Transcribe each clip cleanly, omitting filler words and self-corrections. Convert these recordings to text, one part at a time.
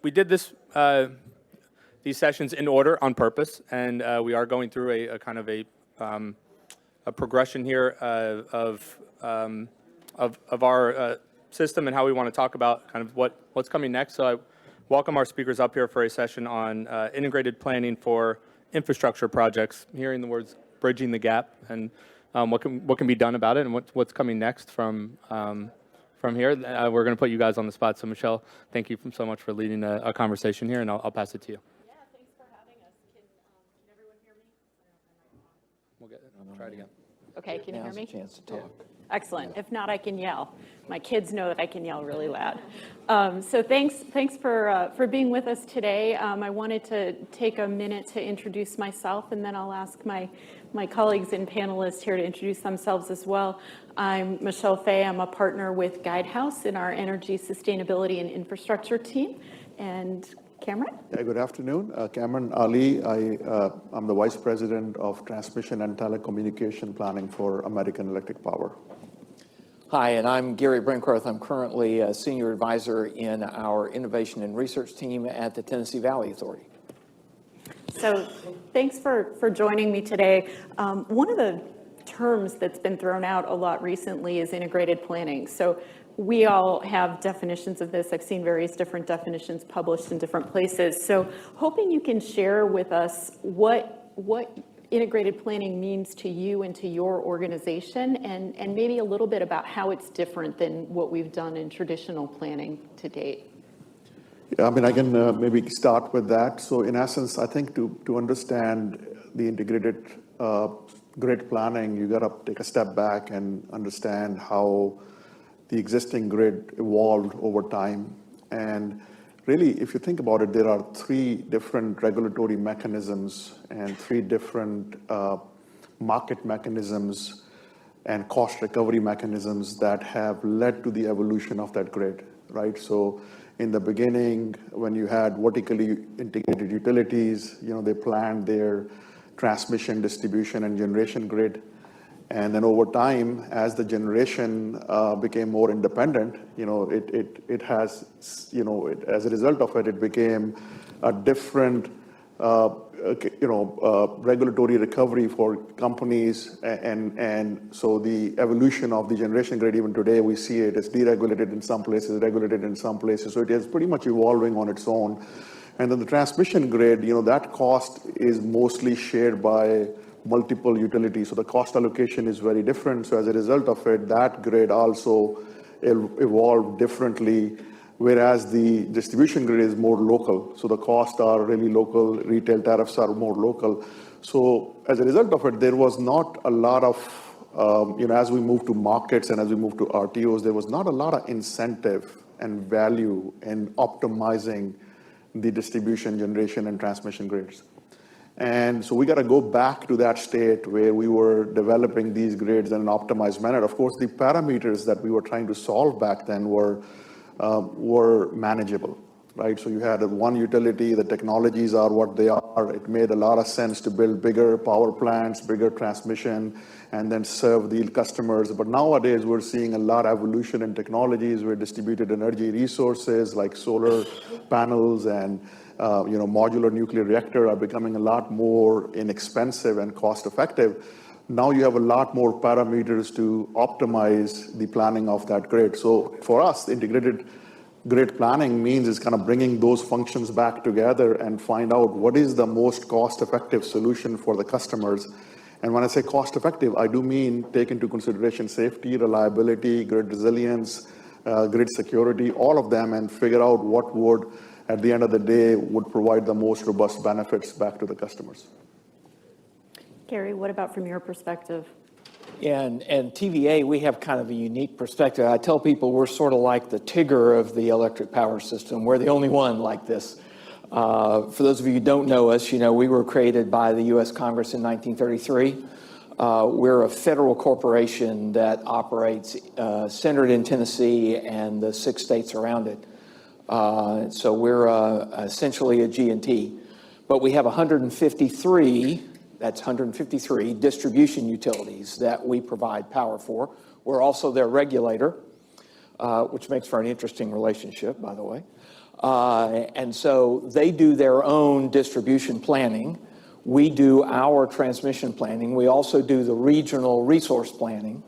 we did this these sessions in order on purpose, and we are going through a kind of a progression here of our system and how we want to talk about kind of what's coming next. So I welcome our speakers up here for a session on integrated planning for infrastructure projects, hearing the words bridging the gap and what can be done about it and what's coming next from here. We're going to put you guys on the spot. So Michelle, thank you so much for leading a conversation here, and I'll pass it to you. Yeah, thanks for having us. Can everyone hear me? We'll get it. Try it again. Okay, can you hear me? Now's a chance to talk. Excellent. If not, I can yell. My kids know that I can yell really loud. So thanks for being with us today. I wanted to take a minute to introduce myself, and then I'll ask my colleagues and panelists here to introduce themselves as well. I'm Michelle Fay. I'm a partner with Guidehouse in our energy sustainability and infrastructure team. And Cameron? Yeah, good afternoon. Cameron Ali. I'm the Vice President of Transmission and Telecommunication Planning for American Electric Power. Hi, and I'm Gary Brinkworth. I'm currently a Senior Advisor in our Innovation and Research team at the Tennessee Valley Authority. So thanks for joining me today. One of the terms that's been thrown out a lot recently is integrated planning. So we all have definitions of this. I've seen various different definitions published in different places. So hoping you can share with us what integrated planning means to you and to your organization, and maybe a little bit about how it's different than what we've done in traditional planning to date. Yeah, I mean, I can maybe start with that. So in essence, I think to understand the integrated grid planning, you got to take a step back and understand how the existing grid evolved over time. And really, if you think about it, there are three different regulatory mechanisms and three different market mechanisms and cost recovery mechanisms that have led to the evolution of that grid, right? So in the beginning, when you had vertically integrated utilities, they planned their transmission, distribution, and generation grid. And then over time, as the generation became more independent, it has, as a result of it, it became a different, regulatory recovery for companies. And so the evolution of the generation grid, even today, we see it as deregulated in some places, regulated in some places. So it is pretty much evolving on its own. And then the transmission grid, that cost is mostly shared by multiple utilities. So the cost allocation is very different. So as a result of it, that grid also evolved differently, whereas the distribution grid is more local. So the costs are really local, retail tariffs are more local. So as a result of it, there was not a lot of, as we move to markets and as we move to RTOs, there was not a lot of incentive and value in optimizing the distribution, generation, and transmission grids. And so we got to go back to that state where we were developing these grids in an optimized manner. Of course, the parameters that we were trying to solve back then were manageable, right? So you had one utility, the technologies are what they are. It made a lot of sense to build bigger power plants, bigger transmission, and then serve the customers. But nowadays, we're seeing a lot of evolution in technologies where distributed energy resources like solar panels and modular nuclear reactor are becoming a lot more inexpensive and cost effective. Now you have a lot more parameters to optimize the planning of that grid. So for us, integrated grid planning means is kind of bringing those functions back together and find out what is the most cost effective solution for the customers. And when I say cost effective, I do mean take into consideration safety, reliability, grid resilience, grid security, all of them, and figure out what would, at the end of the day, would provide the most robust benefits back to the customers. Gary, what about from your perspective? Yeah, and TVA, we have kind of a unique perspective. I tell people we're sort of like the Tigger of the electric power system. We're the only one like this. For those of you who don't know us, we were created by the U.S. Congress in 1933. We're a federal corporation that operates centered in Tennessee and the 6 states around it. So we're essentially a G&T. But we have 153 distribution utilities that we provide power for. We're also their regulator, which makes for an interesting relationship, by the way. And so they do their own distribution planning. We do our transmission planning. We also do the regional resource planning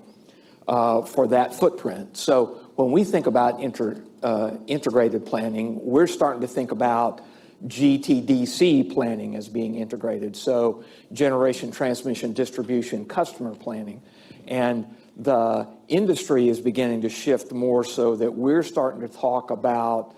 for that footprint. So when we think about integrated planning, we're starting to think about GTDC planning as being integrated. So generation, transmission, distribution, customer planning. And the industry is beginning to shift more so that we're starting to talk about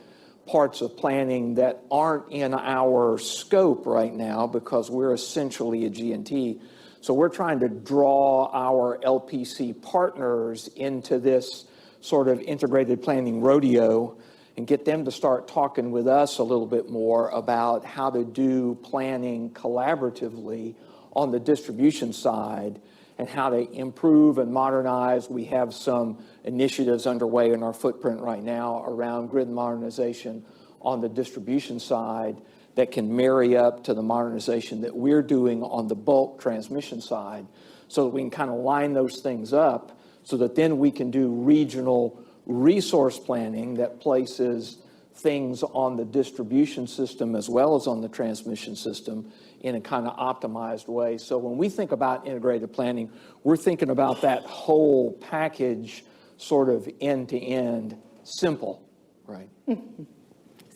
parts of planning that aren't in our scope right now because we're essentially a G&T. So we're trying to draw our LPC partners into this sort of integrated planning rodeo and get them to start talking with us a little bit more about how to do planning collaboratively on the distribution side and how to improve and modernize. We have some initiatives underway in our footprint right now around grid modernization on the distribution side that can marry up to the modernization that we're doing on the bulk transmission side so that we can kind of line those things up so that then we can do regional resource planning that places things on the distribution system as well as on the transmission system in a kind of optimized way. So when we think about integrated planning, we're thinking about that whole package sort of end to end, simple, right?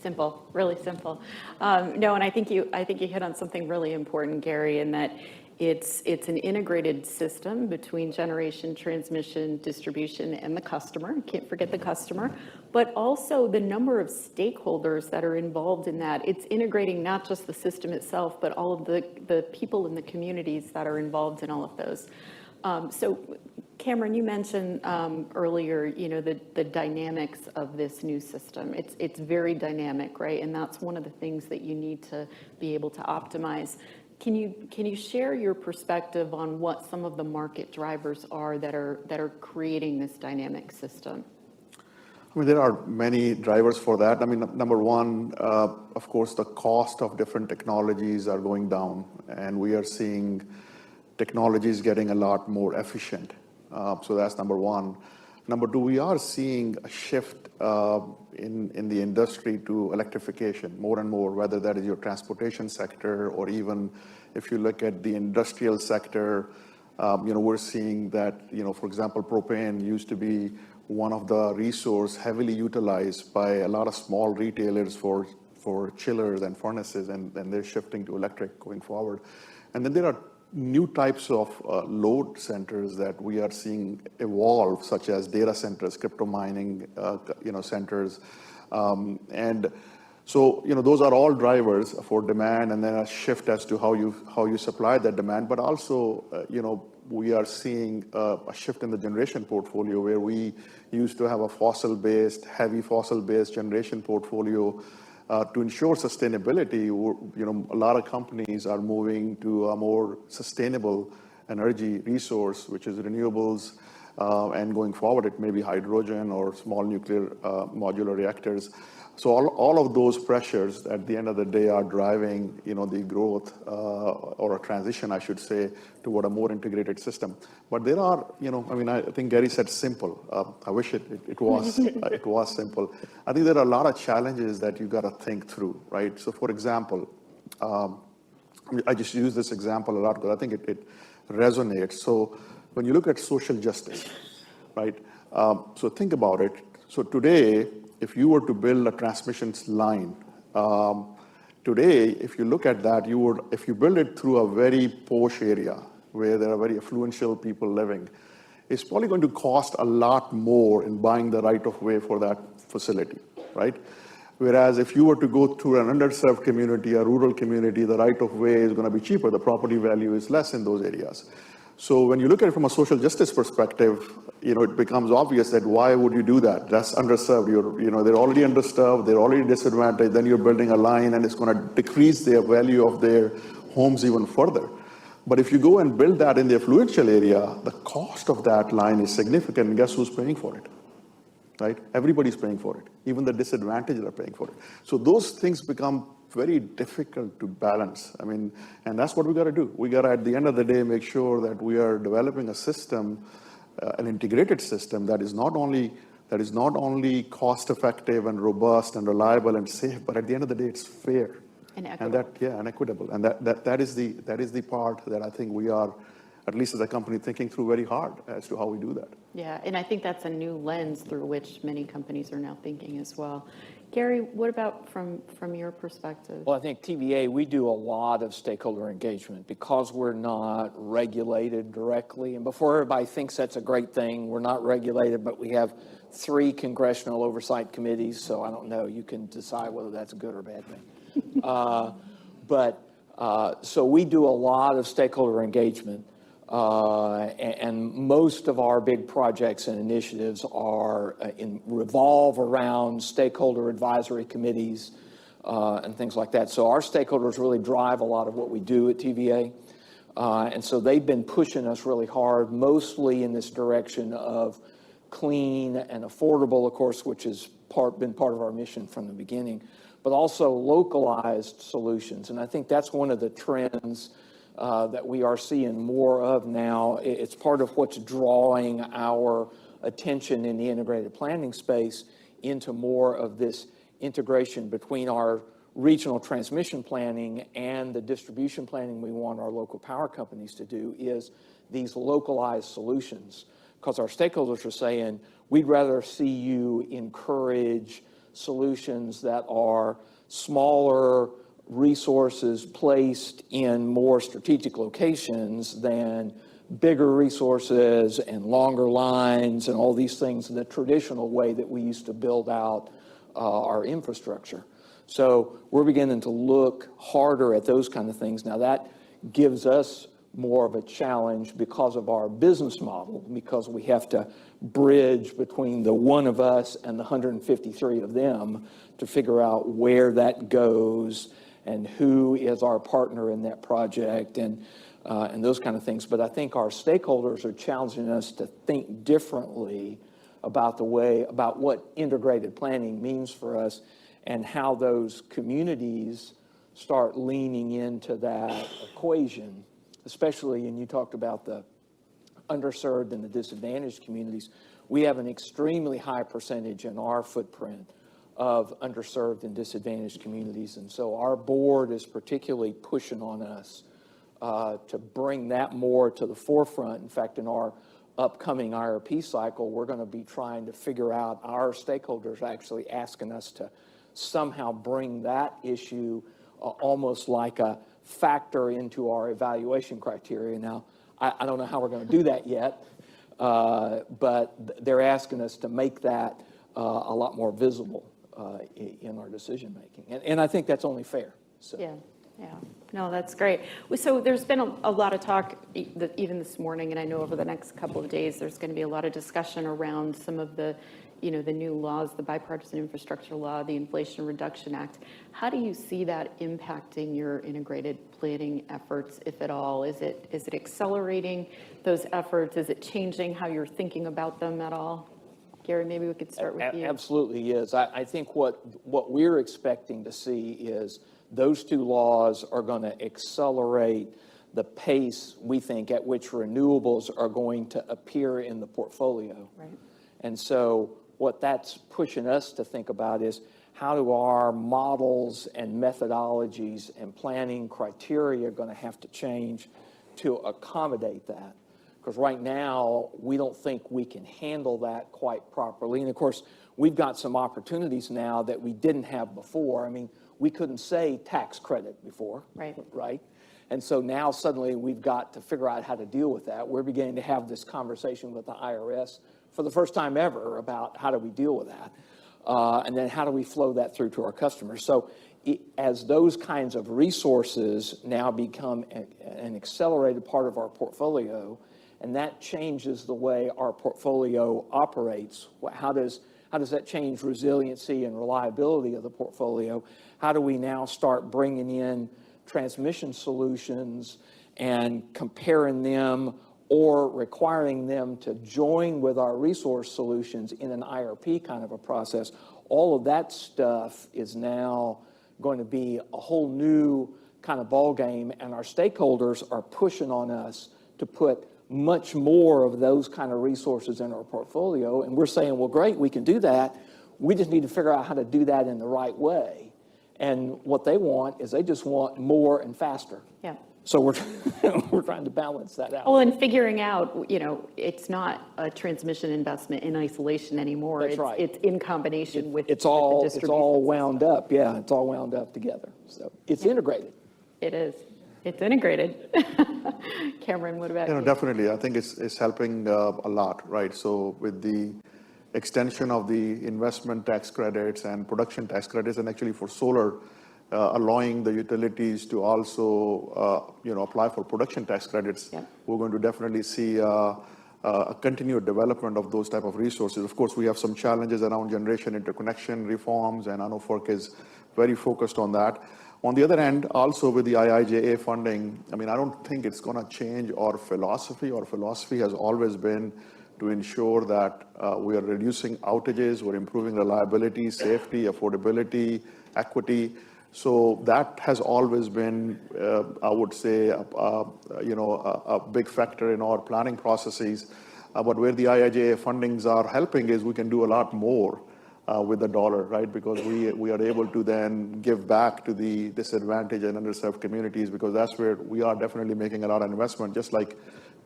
Simple, really simple. No, and I think you hit on something really important, Gary, in that it's an integrated system between generation, transmission, distribution, and the customer. Can't forget the customer, but also the number of stakeholders that are involved in that. It's integrating not just the system itself, but all of the people in the communities that are involved in all of those. So Cameron, you mentioned earlier, the dynamics of this new system. It's very dynamic, right? And that's one of the things that you need to be able to optimize. Can you share your perspective on what some of the market drivers are that are creating this dynamic system? I mean, there are many drivers for that. I mean, number one, of course, the cost of different technologies are going down, and we are seeing technologies getting a lot more efficient. So that's number one. Number two, we are seeing a shift in the industry to electrification more and more, whether that is your transportation sector or even if you look at the industrial sector, we're seeing that, for example, propane used to be one of the resource heavily utilized by a lot of small retailers for chillers and furnaces, and they're shifting to electric going forward. And then there are new types of load centers that we are seeing evolve, such as data centers, crypto mining, centers. And so, those are all drivers for demand, and then a shift as to how you supply that demand. But also, we are seeing a shift in the generation portfolio where we used to have a heavy fossil-based generation portfolio. To ensure sustainability, a lot of companies are moving to a more sustainable energy resource, which is renewables, and going forward, it may be hydrogen or small nuclear modular reactors. So all of those pressures at the end of the day are driving, the growth or a transition, I should say, toward a more integrated system. But there are, I think Gary said simple. I wish it was it was simple. I think there are a lot of challenges that you got to think through, right? So for example, I just use this example a lot because I think it resonates. So when you look at social justice, right? So think about it. So today, if you were to build a transmission line, today, if you look at that, if you build it through a very posh area where there are very affluential people living, it's probably going to cost a lot more in buying the right of way for that facility, right? Whereas if you were to go to an underserved community, a rural community, the right of way is going to be cheaper. The property value is less in those areas. So when you look at it from a social justice perspective, it becomes obvious that why would you do that? That's underserved. They're already underserved. They're already disadvantaged. Then you're building a line, and it's going to decrease their value of their homes even further. But if you go and build that in the affluential area, the cost of that line is significant. And guess who's paying for it? Right? Everybody's paying for it. Even the disadvantaged are paying for it. So those things become very difficult to balance. And that's what we got to do. We got to, at the end of the day, make sure that we are developing a system, an integrated system that is not only that is not only cost-effective and robust and reliable and safe, but at the end of the day, it's fair. And equitable. And equitable. And that is the part that I think we are, at least as a company, thinking through very hard as to how we do that. Yeah, and I think that's a new lens through which many companies are now thinking as well. Gary, what about from your perspective? Well, I think TVA, we do a lot of stakeholder engagement because we're not regulated directly. And before everybody thinks that's a great thing, we're not regulated, but we have 3 congressional oversight committees. So I don't know, you can decide whether that's a good or bad thing. So we do a lot of stakeholder engagement. And most of our big projects and initiatives are revolve around stakeholder advisory committees and things like that. So our stakeholders really drive a lot of what we do at TVA. And so they've been pushing us really hard, mostly in this direction of clean and affordable, of course, which has been part of our mission from the beginning, but also localized solutions. And I think that's one of the trends that we are seeing more of now. It's part of what's drawing our attention in the integrated planning space into more of this integration between our regional transmission planning and the distribution planning we want our local power companies to do, is these localized solutions. Because our stakeholders are saying, we'd rather see you encourage solutions that are smaller resources placed in more strategic locations than bigger resources and longer lines and all these things in the traditional way that we used to build out our infrastructure. So we're beginning to look harder at those kind of things. Now that gives us more of a challenge because of our business model, because we have to bridge between the one of us and the 153 of them to figure out where that goes and who is our partner in that project and those kind of things. But I think our stakeholders are challenging us to think differently about what integrated planning means for us and how those communities start leaning into that equation, especially, and you talked about the underserved and the disadvantaged communities. We have an extremely high percentage in our footprint of underserved and disadvantaged communities. And so our board is particularly pushing on us to bring that more to the forefront. In fact, in our upcoming IRP cycle, we're going to be trying to figure out, our stakeholders actually asking us to somehow bring that issue almost like a factor into our evaluation criteria. Now, I don't know how we're going to do that yet, but they're asking us to make that a lot more visible in our decision making. And I think that's only fair. So. Yeah. No, that's great. So there's been a lot of talk even this morning, and I know over the next couple of days there's going to be a lot of discussion around some of the new laws, the bipartisan infrastructure law, the Inflation Reduction Act. How do you see that impacting your integrated planning efforts, if at all? Is it accelerating those efforts? Is it changing how you're thinking about them at all? Gary, maybe we could start with you. Absolutely is. I think what we're expecting to see is those 2 laws are going to accelerate the pace, we think, at which renewables are going to appear in the portfolio. Right. And so what that's pushing us to think about is, how do our models and methodologies and planning criteria going to have to change to accommodate that? Because right now, we don't think we can handle that quite properly. And of course, we've got some opportunities now that we didn't have before. I mean, we couldn't say tax credit before, right? And so now suddenly we've got to figure out how to deal with that. We're beginning to have this conversation with the IRS for the first time ever about how do we deal with that. And then how do we flow that through to our customers? So as those kinds of resources now become an accelerated part of our portfolio, and that changes the way our portfolio operates, how does that change resiliency and reliability of the portfolio? How do we now start bringing in transmission solutions and comparing them or requiring them to join with our resource solutions in an IRP kind of a process? All of that stuff is now going to be a whole new kind of ball game, and our stakeholders are pushing on us to put much more of those kind of resources in our portfolio. And we're saying, well, great, we can do that. We just need to figure out how to do that in the right way. And what they want is they just want more and faster. Yeah. So we're trying to balance that out. Well, and figuring out, it's not a transmission investment in isolation anymore. That's right. It's in combination with It's the all distribution wound system. up. Yeah, it's all wound up together. So it's integrated. It is. It's integrated. Cameron, what about you? Definitely. I think it's helping a lot, right? So with the extension of the investment tax credits and production tax credits, and actually for solar, allowing the utilities to also, apply for production tax credits, Yeah. we're going to definitely see a continued development of those type of resources. Of course, we have some challenges around generation interconnection reforms, and I know FERC is very focused on that. On the other hand, also with the IIJA funding, I don't think it's going to change our philosophy. Our philosophy has always been to ensure that we are reducing outages, we're improving reliability, safety, affordability, equity. So that has always been, I would say, a big factor in our planning processes. But where the IIJA fundings are helping is we can do a lot more with the dollar, right? Because we are able to then give back to the disadvantaged and underserved communities, because that's where we are definitely making a lot of investment. Just like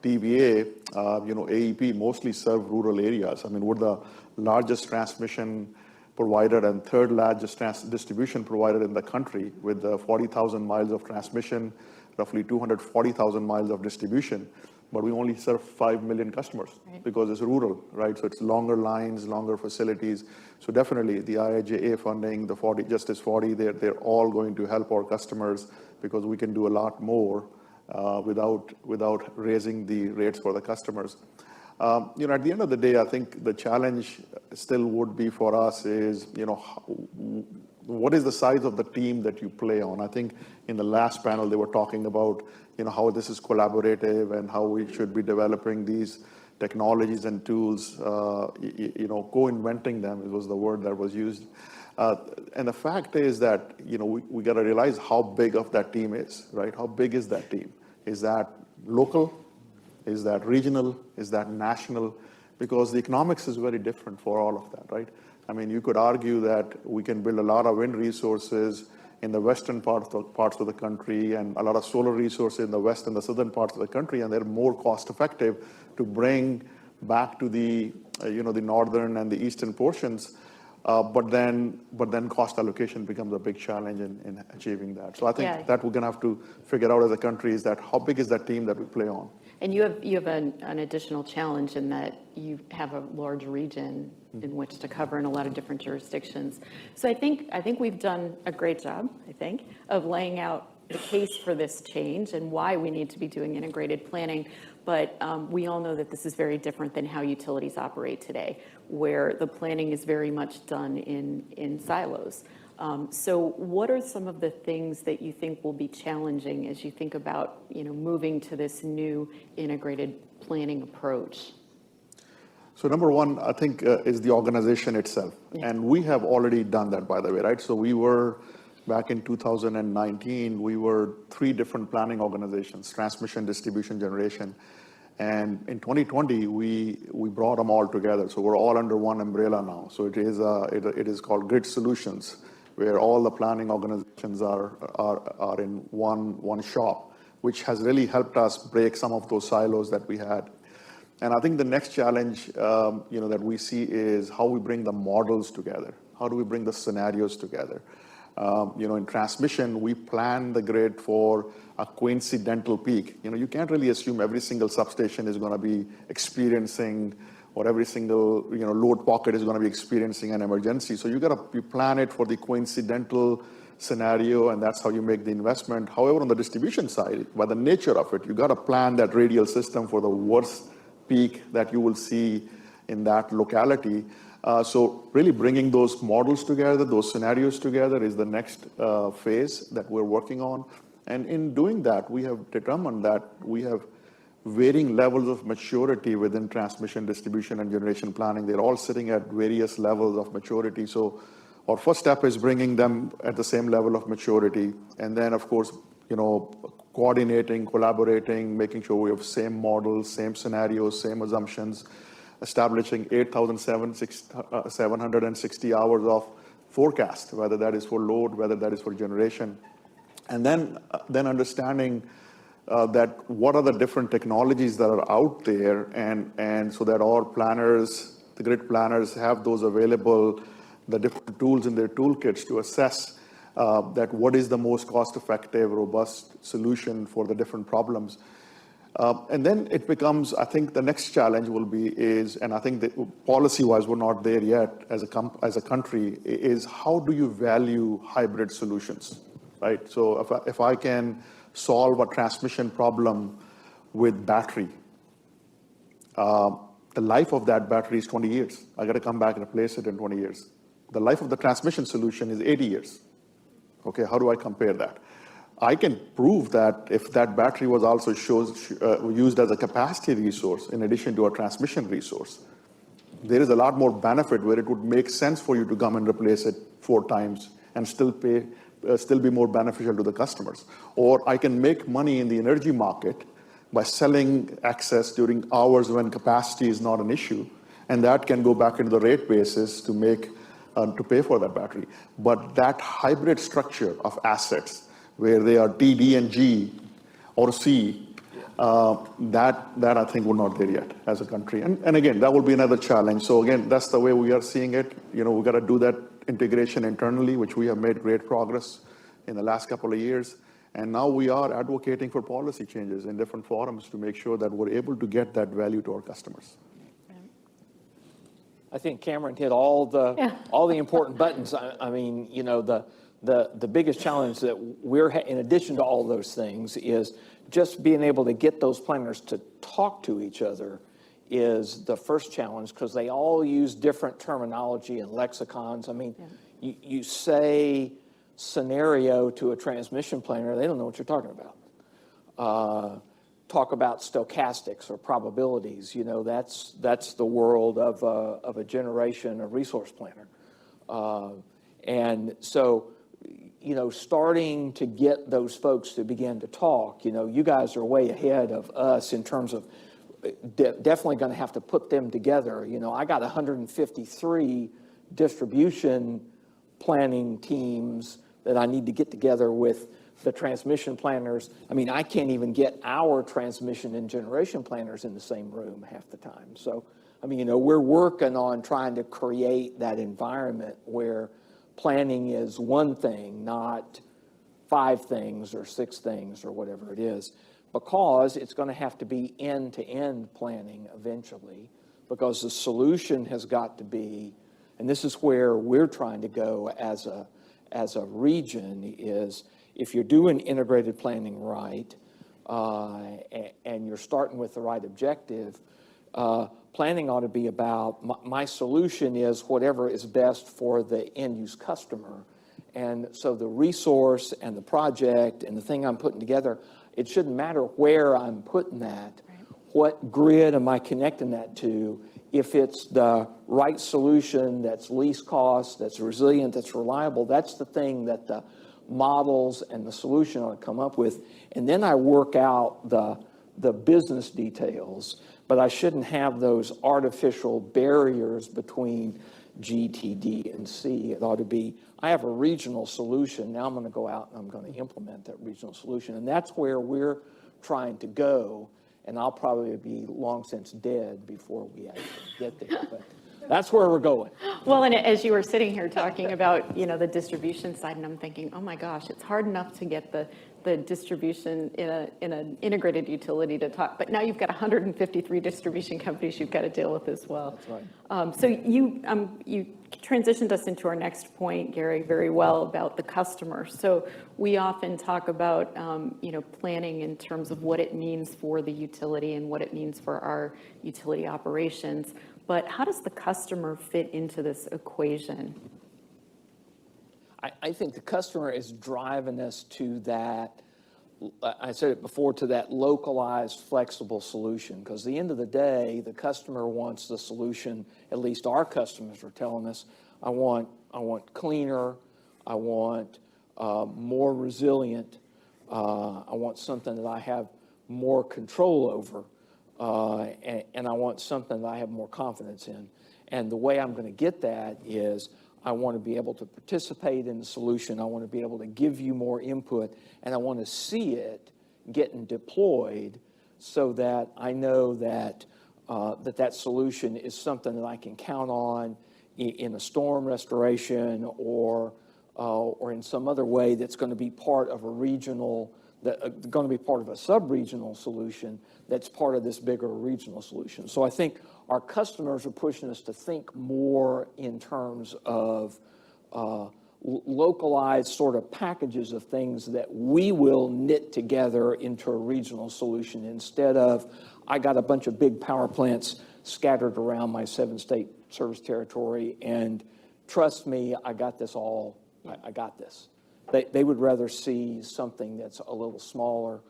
TVA, AEP mostly serve rural areas. We're the largest transmission provider and third largest distribution provider in the country, with 40,000 miles of transmission, roughly 240,000 miles of distribution. But we only serve 5 million customers because it's rural, right? So it's longer lines, longer facilities. So definitely the IIJA funding, the Justice 40, they're all going to help our customers, because we can do a lot more without raising the rates for the customers. At the end of the day, I think the challenge still would be for us is, what is the size of the team that you play on? I think in the last panel, they were talking about, how this is collaborative and how we should be developing these technologies and tools, co-inventing them, it was the word that was used. And the fact is that, we got to realize how big of that team is, right? How big is that team? Is that local? Is that regional? Is that national? Because the economics is very different for all of that, right? You could argue that we can build a lot of wind resources in the western parts of the country, and a lot of solar resources in the west and the southern parts of the country, and they're more cost effective to bring back to the northern and the eastern portions. But then cost allocation becomes a big challenge in achieving that. So I think that we're going to have to figure out as a country is that how big is that team that we play on? And you have an additional challenge in that you have a large region in which to cover in a lot of different jurisdictions. So I think we've done a great job, of laying out the case for this change and why we need to be doing integrated planning. But we all know that this is very different than how utilities operate today, where the planning is very much done in silos. So what are some of the things that you think will be challenging as you think about, moving to this new integrated planning approach? So number one, I think, is the organization itself. Yeah. And we have already done that, by the way, right? So we were, back in 2019, we were 3 different planning organizations: transmission, distribution, generation. And in 2020, we brought them all together. So we're all under one umbrella now. So it is called Grid Solutions, where all the planning organizations are in one shop, which has really helped us break some of those silos that we had. And I think the next challenge, that we see is how we bring the models together. How do we bring the scenarios together? In transmission, we plan the grid for a coincidental peak. You can't really assume every single substation is going to be experiencing, or every single load pocket is going to be experiencing an emergency. So you plan it for the coincidental scenario, and that's how you make the investment. However, on the distribution side, by the nature of it, you got to plan that radial system for the worst peak that you will see in that locality. So really bringing those models together, those scenarios together, is the next phase that we're working on. And in doing that, we have determined that we have varying levels of maturity within transmission, distribution, and generation planning. They're all sitting at various levels of maturity. So our first step is bringing them at the same level of maturity. And then, of course, coordinating, collaborating, making sure we have same models, same scenarios, same assumptions, establishing 8,760 hours of forecast, whether that is for load, whether that is for generation. And then understanding that what are the different technologies that are out there, and so that our planners, the grid planners, have those available, the different tools in their toolkits to assess that what is the most cost-effective, robust solution for the different problems. And then it becomes, I think the next challenge will be is, and I think that policy-wise we're not there yet as a country, is how do you value hybrid solutions, right? So if I can solve a transmission problem with battery, the life of that battery is 20 years. I got to come back and replace it in 20 years. The life of the transmission solution is 80 years. Okay, how do I compare that? I can prove that if that battery was also used as a capacity resource in addition to a transmission resource, there is a lot more benefit where it would make sense for you to come and replace it 4 times and still be more beneficial to the customers. Or I can make money in the energy market by selling excess during hours when capacity is not an issue, and that can go back into the rate basis to pay for that battery. But that hybrid structure of assets, where they are T, D, and G, or C, that I think we're not there yet as a country. And again, that will be another challenge. So again, that's the way we are seeing it. We've got to do that integration internally, which we have made great progress in the last couple of years. And now we are advocating for policy changes in different forums to make sure that we're able to get that value to our customers. I think Cameron hit all the important buttons. I mean, the biggest challenge that in addition to all those things, is just being able to get those planners to talk to each other is the first challenge, because they all use different terminology and lexicons. I mean, you say scenario to a transmission planner, they don't know what you're talking about. Talk about stochastics or probabilities, that's the world of a generation, a resource planner. And so, starting to get those folks to begin to talk, you guys are way ahead of us in terms of definitely going to have to put them together. I got 153 distribution planning teams that I need to get together with the transmission planners. I mean, I can't even get our transmission and generation planners in the same room half the time. So, I mean, we're working on trying to create that environment where planning is one thing, not 5 things or 6 things or whatever it is, because it's going to have to be end-to-end planning eventually, because the solution has got to be, and this is where we're trying to go as a region, is if you're doing integrated planning right, and you're starting with the right objective, planning ought to be about, my solution is whatever is best for the end-use customer. And so the resource and the project and the thing I'm putting together, it shouldn't matter where I'm putting that. Right. What grid am I connecting that to? If it's the right solution that's least cost, that's resilient, that's reliable, that's the thing that the models and the solution ought to come up with. And then I work out the business details, but I shouldn't have those artificial barriers between G, T, D, and C. It ought to be, I have a regional solution. Now I'm going to go out and I'm going to implement that regional solution. And that's where we're trying to go. And I'll probably be long since dead before we actually get there. But that's where we're going. Well, and as you were sitting here talking about, the distribution side, and I'm thinking, oh my gosh, it's hard enough to get the distribution in an integrated utility to talk, but now you've got 153 distribution companies you've got to deal with as well. That's right. So you transitioned us into our next point, Gary, very well about the customer. So we often talk about planning in terms of what it means for the utility and what it means for our utility operations. But how does the customer fit into this equation? I think the customer is driving us to that, I said it before, to that localized, flexible solution. Because at the end of the day, the customer wants the solution, at least our customers are telling us, I want cleaner, I want more resilient, I want something that I have more control over, and I want something that I have more confidence in. And the way I'm going to get that is I want to be able to participate in the solution. I want to be able to give you more input, and I want to see it getting deployed so that I know that that solution is something that I can count on in a storm restoration or in some other way that's going to be part of a regional, going to be part of a sub-regional solution that's part of this bigger regional solution. So I think our customers are pushing us to think more in terms of localized sort of packages of things that we will knit together into a regional solution instead of, I got a bunch of big power plants scattered around my 7-state service territory, and trust me, I got this all, I got this. They would rather see something that's a little smaller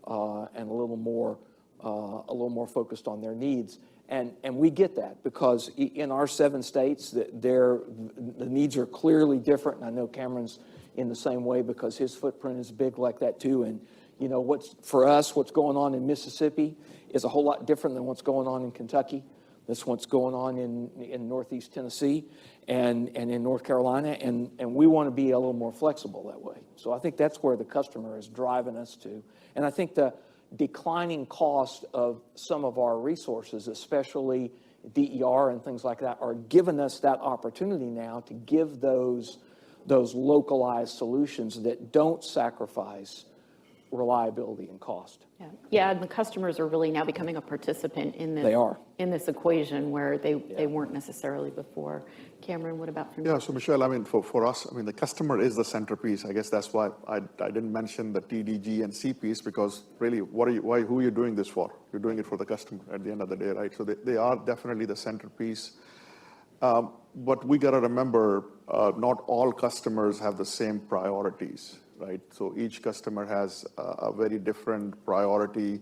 and a little more focused on their needs. And we get that because in our 7 states, the needs are clearly different. And I know Cameron's in the same way because his footprint is big like that too. And you know, for us, what's going on in Mississippi is a whole lot different than what's going on in Kentucky. That's what's going on in Northeast Tennessee and in North Carolina. And we want to be a little more flexible that way. So I think that's where the customer is driving us to. And I think the declining cost of some of our resources, especially DER and things like that, are giving us that opportunity now to give those localized solutions that don't sacrifice reliability and cost. Yeah, and the customers are really now becoming a participant in this. They are. In this equation where they weren't necessarily before. Cameron, what about from you? Yeah, so Michelle, I mean, for us, I mean, the customer is the centerpiece. I guess that's why I didn't mention the TDG and C piece, because really, who are you doing this for? You're doing it for the customer at the end of the day, right? So they are definitely the centerpiece. But we got to remember, not all customers have the same priorities, right? So each customer has a very different priority.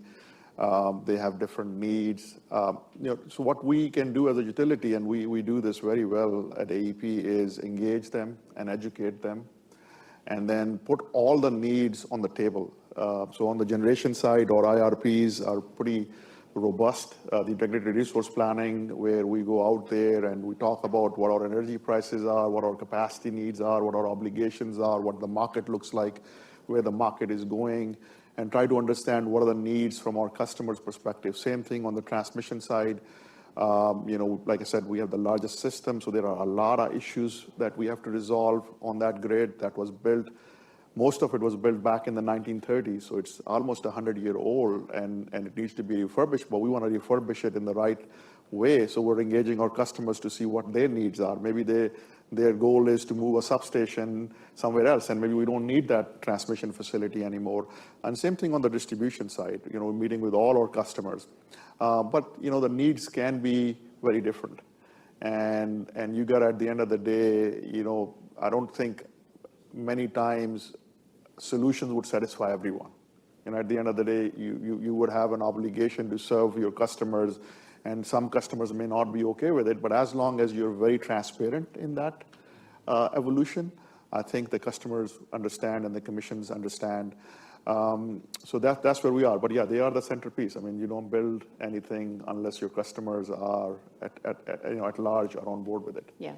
They have different needs. You know, so what we can do as a utility, and we do this very well at AEP, is engage them and educate them, and then put all the needs on the table. So on the generation side, our IRPs are pretty robust. The integrated resource planning, where we go out there and we talk about what our energy prices are, what our capacity needs are, what our obligations are, what the market looks like, where the market is going, and try to understand what are the needs from our customers' perspective. Same thing on the transmission side. You know, like I said, we have the largest system, so there are a lot of issues that we have to resolve on that grid that was built. Most of it was built back in the 1930s, so it's almost 100-year-old, and it needs to be refurbished, but we want to refurbish it in the right way. So we're engaging our customers to see what their needs are. Maybe their goal is to move a substation somewhere else, and maybe we don't need that transmission facility anymore. And same thing on the distribution side. You know, we're meeting with all our customers. But, you know, the needs can be very different. And you got, at the end of the day, you know, I don't think many times solutions would satisfy everyone. And at the end of the day, you would have an obligation to serve your customers, and some customers may not be okay with it, but as long as you're very transparent in that evolution, I think the customers understand and the commissions understand. So that's where we are. But yeah, they are the centerpiece. I mean, you don't build anything unless your customers are at large are on board with it. Yeah,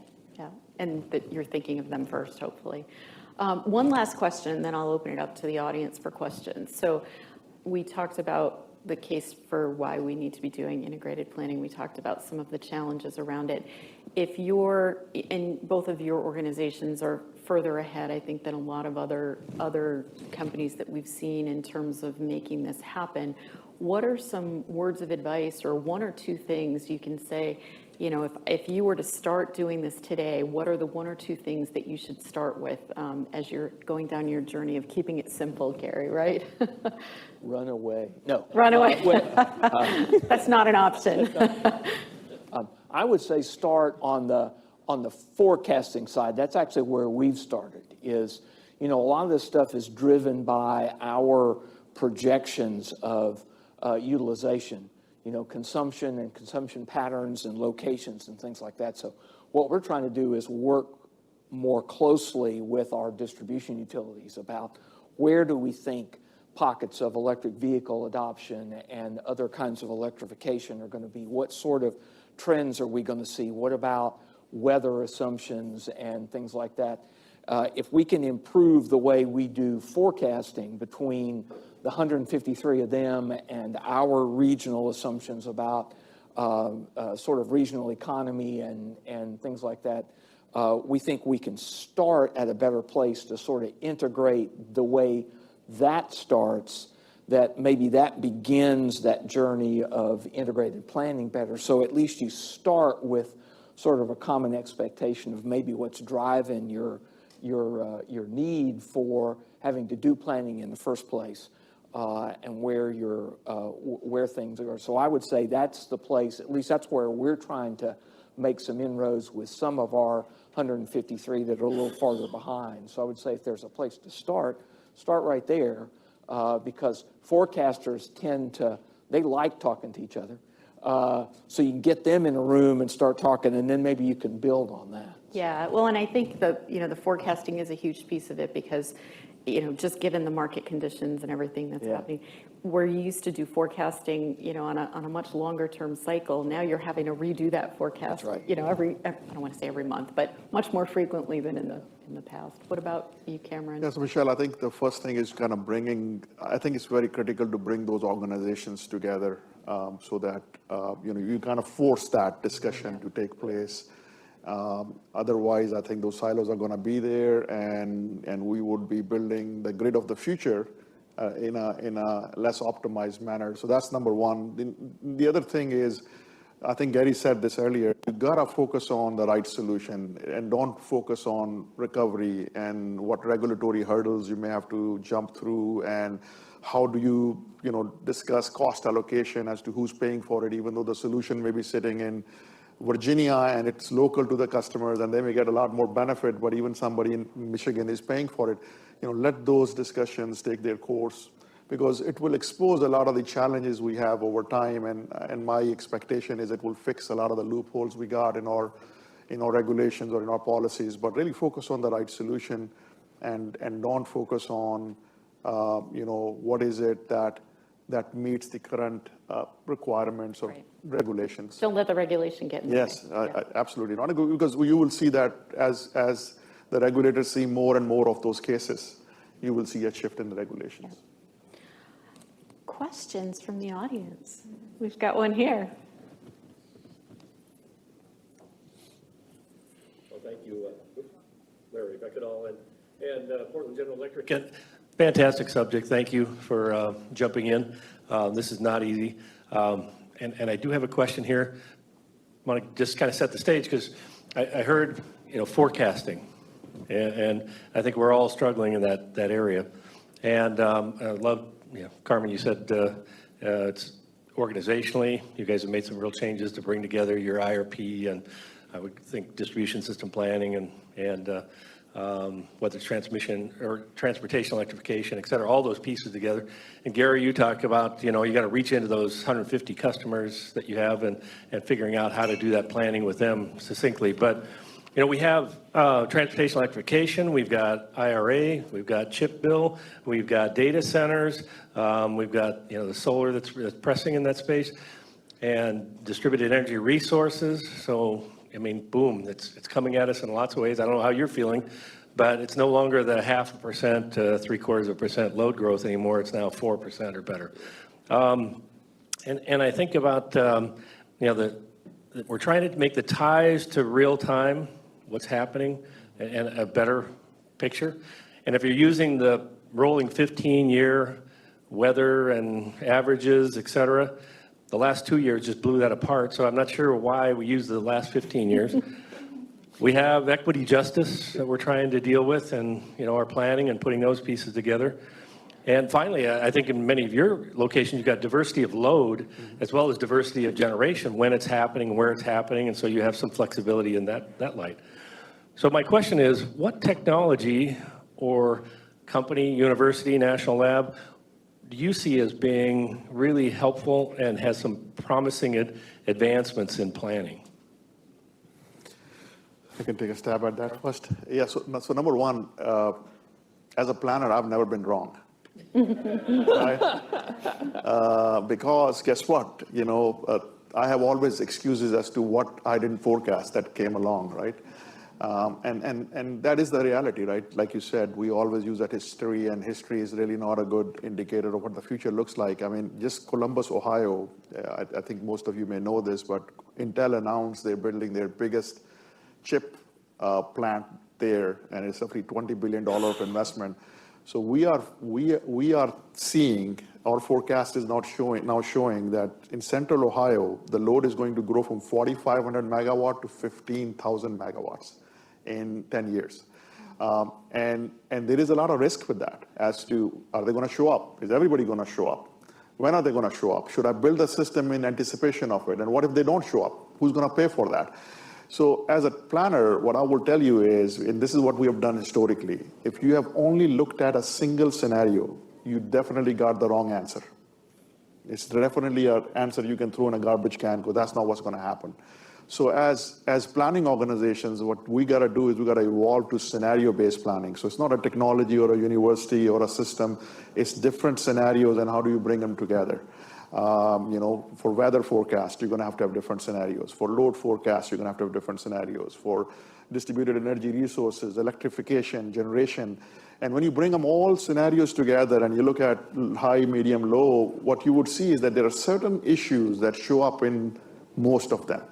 and that you're thinking of them first, hopefully. One last question, then I'll open it up to the audience for questions. So we talked about the case for why we need to be doing integrated planning. We talked about some of the challenges around it. If and both of your organizations are further ahead, I think, than a lot of other companies that we've seen in terms of making this happen, what are some words of advice or one or two things you can say, you know, if you were to start doing this today, what are the one or two things that you should start with as you're going down your journey of keeping it simple, Gary, right? Run away. No. Run away. That's not an option. I would say start on the forecasting side. That's actually where we've started. Is, you know, a lot of this stuff is driven by our projections of utilization, you know, consumption and consumption patterns and locations and things like that. So what we're trying to do is work more closely with our distribution utilities about where do we think pockets of electric vehicle adoption and other kinds of electrification are going to be? What sort of trends are we going to see? What about weather assumptions and things like that? If we can improve the way we do forecasting between the 153 of them and our regional assumptions about sort of regional economy and things like that, we think we can start at a better place to sort of integrate the way that starts, that maybe that begins that journey of integrated planning better. So at least you start with sort of a common expectation of maybe what's driving your need for having to do planning in the first place, and where things are. So I would say that's the place, at least that's where we're trying to make some inroads with some of our 153 that are a little farther behind. So I would say if there's a place to start right there, because forecasters they like talking to each other. So you can get them in a room and start talking, and then maybe you can build on that. Yeah, well, and I think the forecasting is a huge piece of it because, just given the market conditions and everything that's happening, we're used to do forecasting, on a much longer term cycle. Now you're having to redo that forecast, That's right. I don't want to say every month, but much more frequently than in the past. What about you, Cameron? Yes, Michelle, I think the first thing is kind of I think it's very critical to bring those organizations together so that, you kind of force that discussion to take place. Otherwise, I think those silos are going to be there, and we would be building the grid of the future in a less optimized manner. So that's number one. The other thing is, I think Gary said this earlier, you gotta focus on the right solution and don't focus on recovery and what regulatory hurdles you may have to jump through, and how do you discuss cost allocation as to who's paying for it, even though the solution may be sitting in Virginia and it's local to the customers and they may get a lot more benefit, but even somebody in Michigan is paying for it. Let those discussions take their course, because it will expose a lot of the challenges we have over time, and my expectation is it will fix a lot of the loopholes we got in our regulations or in our policies, but really focus on the right solution and don't focus on what is it that meets the current requirements of regulations. Don't let the regulation get in the way. Yes, absolutely not, because you will see that as the regulators see more and more of those cases, you will see a shift in the regulations. Questions from the audience? We've got one here. Well, thank you, Larry Beckett-all and Portland General Electric. Fantastic subject. Thank you for jumping in. This is not easy. And I do have a question here. I want to just kind of set the stage, because I heard, forecasting. And I think we're all struggling in that area. And I love, Carmen, you said it's organizationally, you guys have made some real changes to bring together your IRP, and I would think distribution system planning and whether it's transmission or transportation electrification, et cetera, all those pieces together. And Gary, you talk about, you got to reach into those 150 customers that you have and figuring out how to do that planning with them succinctly. But we have transportation electrification, we've got IRA, we've got chip bill, we've got data centers, we've got the solar that's pressing in that space, and distributed energy resources. So boom, it's coming at us in lots of ways. I don't know how you're feeling, but it's no longer the 0.5% to 0.75% load growth anymore. It's now 4% or better. And I think about we're trying to make the ties to real time, what's happening, and a better picture. And if you're using the rolling 15-year weather and averages, et cetera, the last 2 years just blew that apart. So I'm not sure why we use the last 15 years. We have equity justice that we're trying to deal with, and our planning and putting those pieces together. And finally, I think in many of your locations, you've got diversity of load as well as diversity of generation, when it's happening, where it's happening, and so you have some flexibility in that light. So my question is, what technology or company, university, national lab, do you see as being really helpful and has some promising advancements in planning? I can take a stab at that first. Yeah, so number one, as a planner, I've never been wrong. Right? Because guess what? I have always excuses as to what I didn't forecast that came along, right? And that is the reality, right? Like you said, we always use that history, and history is really not a good indicator of what the future looks like. I mean, just Columbus, Ohio, I think most of you may know this, but Intel announced they're building their biggest chip plant there, and it's roughly $20 billion of investment. So we are seeing, our forecast is now showing that in central Ohio, the load is going to grow from 4,500 megawatt to 15,000 megawatts in 10 years. And there is a lot of risk with that as to, are they going to show up? Is everybody going to show up? When are they going to show up? Should I build a system in anticipation of it? And what if they don't show up? Who's going to pay for that? So as a planner, what I will tell you is, and this is what we have done historically, if you have only looked at a single scenario, you definitely got the wrong answer. It's definitely an answer you can throw in a garbage can, because that's not what's going to happen. So as planning organizations, what we got to do is we got to evolve to scenario-based planning. So it's not a technology or a university or a system. It's different scenarios, and how do you bring them together? For weather forecast, you're going to have different scenarios. For load forecast, you're going to have different scenarios. For distributed energy resources, electrification, generation. And when you bring them all scenarios together and you look at high, medium, low, what you would see is that there are certain issues that show up in most of them.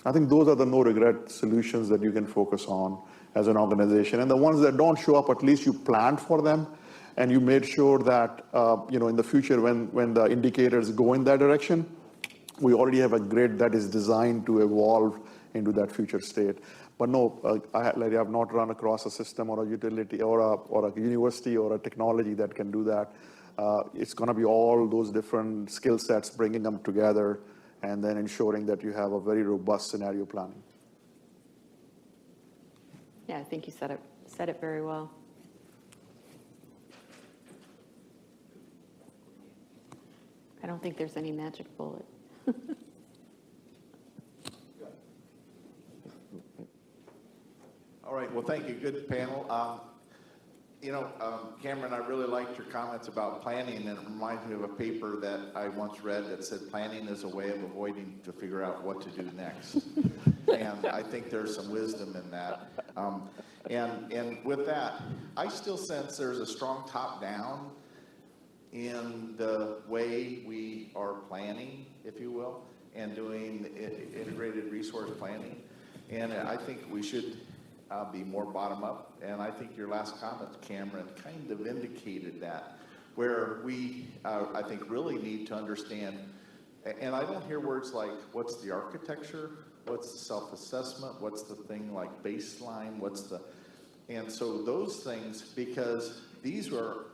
I think those are the no-regret solutions that you can focus on as an organization. And the ones that don't show up, at least you planned for them, and you made sure that, in the future, when the indicators go in that direction, we already have a grid that is designed to evolve into that future state. But no, I have not run across a system or a utility or a university or a technology that can do that. It's going to be all those different skill sets, bringing them together, and then ensuring that you have a very robust scenario planning. Yeah, I think you said it very well. I don't think there's any magic bullet. All right, well, thank you. Good panel. Cameron, I really liked your comments about planning, and it reminds me of a paper that I once read that said planning is a way of avoiding to figure out what to do next. And I think there's some wisdom in that. And with that, I still sense there's a strong top-down in the way we are planning, if you will, and doing integrated resource planning. And I think we should be more bottom-up. And I think your last comment, Cameron, kind of indicated that, where we, I think, really need to understand, and I don't hear words like, what's the architecture, what's the self-assessment, what's the thing like baseline, and so those things, because these are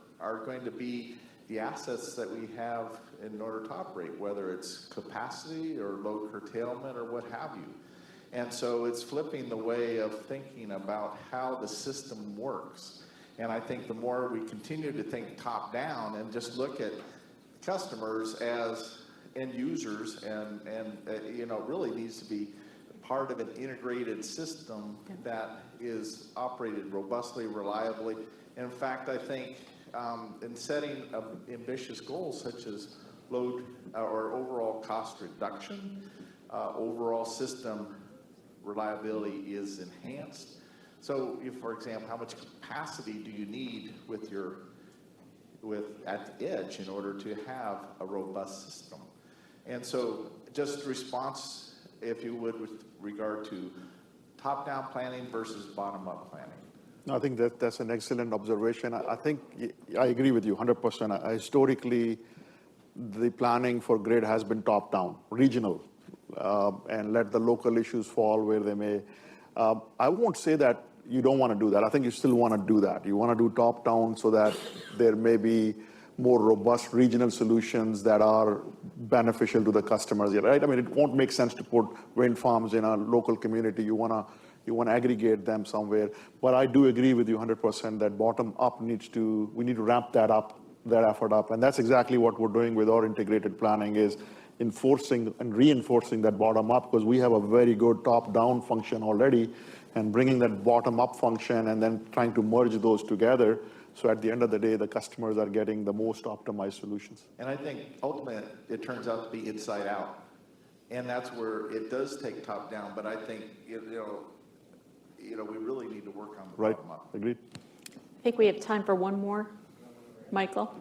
going to be the assets that we have in order to operate, whether it's capacity or load curtailment or what have you. And so it's flipping the way of thinking about how the system works. And I think the more we continue to think top down and just look at customers as end users and really needs to be part of an integrated system that is operated robustly, reliably. In fact, I think in setting ambitious goals such as load or overall cost reduction, overall system reliability is enhanced. So, for example, how much capacity do you need at the edge in order to have a robust system? And so, just response, if you would, with regard to top-down planning versus bottom-up planning. I think that's an excellent observation. I think I agree with you 100%. Historically, the planning for grid has been top-down, regional, and let the local issues fall where they may. I won't say that you don't want to do that. I think you still want to do that. You want to do top-down so that there may be more robust regional solutions that are beneficial to the customers, right? I mean, it won't make sense to put wind farms in a local community. You want to aggregate them somewhere. But I do agree with you 100% that bottom-up we need to ramp that effort up. And that's exactly what we're doing with our integrated planning, is enforcing and reinforcing that bottom-up, because we have a very good top-down function already, and bringing that bottom-up function and then trying to merge those together So at the end of the day, the customers are getting the most optimized solutions. And I think ultimately, it turns out to be inside out. And that's where it does take top down, but I think, we really need to work on the Right? bottom up. Agreed? I think we have time for one more. Michael?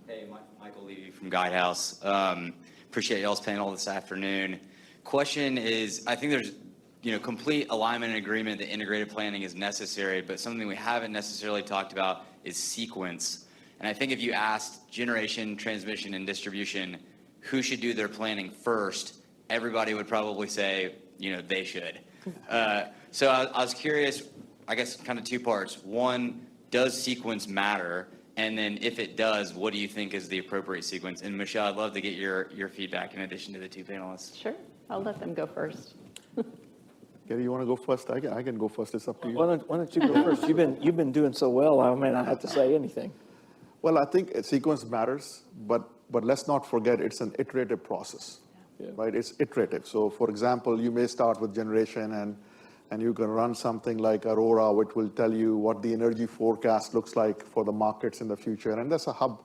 Hey, Michael Levy from Guidehouse. Appreciate y'all's panel this afternoon. Question is, I think there's complete alignment and agreement that integrated planning is necessary, but something we haven't necessarily talked about is sequence. And I think if you asked generation, transmission, and distribution who should do their planning first, everybody would probably say, they should. So I was curious, I guess kind of two parts. One, does sequence matter? And then if it does, what do you think is the appropriate sequence? And Michelle, I'd love to get your feedback in addition to the two panelists. Sure. I'll let them go first. Gary, you want to go first? I can go first. It's up to you. Why don't you go first? You've been doing so well, I may not have to say anything. Well, I think a sequence matters, but let's not forget it's an iterative process, right? It's iterative. So, for example, you may start with generation and you can run something like Aurora, which will tell you what the energy forecast looks like for the markets in the future. And that's a hub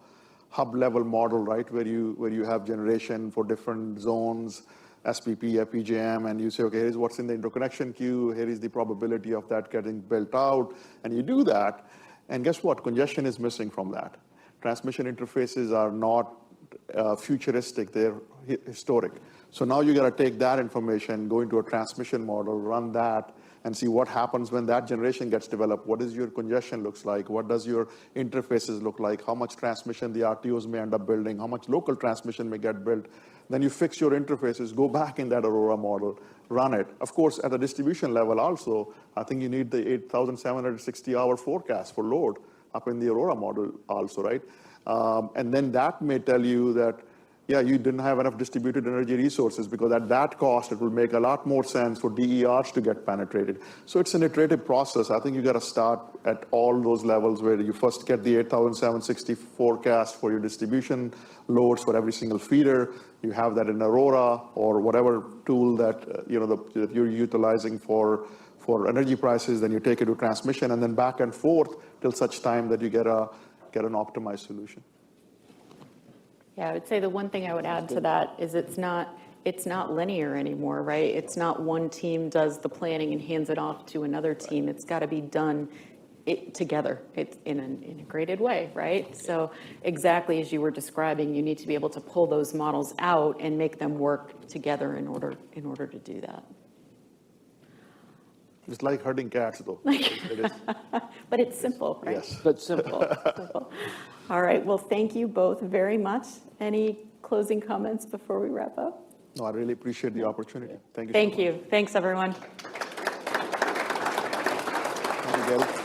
level model, right? Where you have generation for different zones, SPP, FPGM, and you say, okay, here's what's in the interconnection queue. Here is the probability of that getting built out. And you do that. And guess what? Congestion is missing from that. Transmission interfaces are not futuristic, they're historic. So now you got to take that information, go into a transmission model, run that, and see what happens when that generation gets developed. What does your congestion looks like? What does your interfaces look like? How much transmission the RTOs may end up building? How much local transmission may get built? Then you fix your interfaces, go back in that Aurora model, run it. Of course, at the distribution level also, I think you need the 8,760-hour forecast for load up in the Aurora model also, right? And then that may tell you that, yeah, you didn't have enough distributed energy resources because at that cost, it will make a lot more sense for DERs to get penetrated. So it's an iterative process. I think you got to start at all those levels where you first get the 8,760 forecast for your distribution loads for every single feeder. You have that in Aurora or whatever tool that that you're utilizing for energy prices. Then you take it to transmission and then back and forth till such time that you get an optimized solution. Yeah, I would say the one thing I would add to that is it's not linear anymore, right? It's not one team does the planning and hands it off to another team. It's got to be done together. It's in an integrated way, right? So exactly as you were describing, you need to be able to pull those models out and make them work together in order to do that. It's like herding cats, though. It is. But it's simple, right? Yes. But simple. Simple. All right, well, thank you both very much. Any closing comments before we wrap up? No, I really appreciate the opportunity. Thank you. Thank you. Thanks, everyone. Thank you, Gary.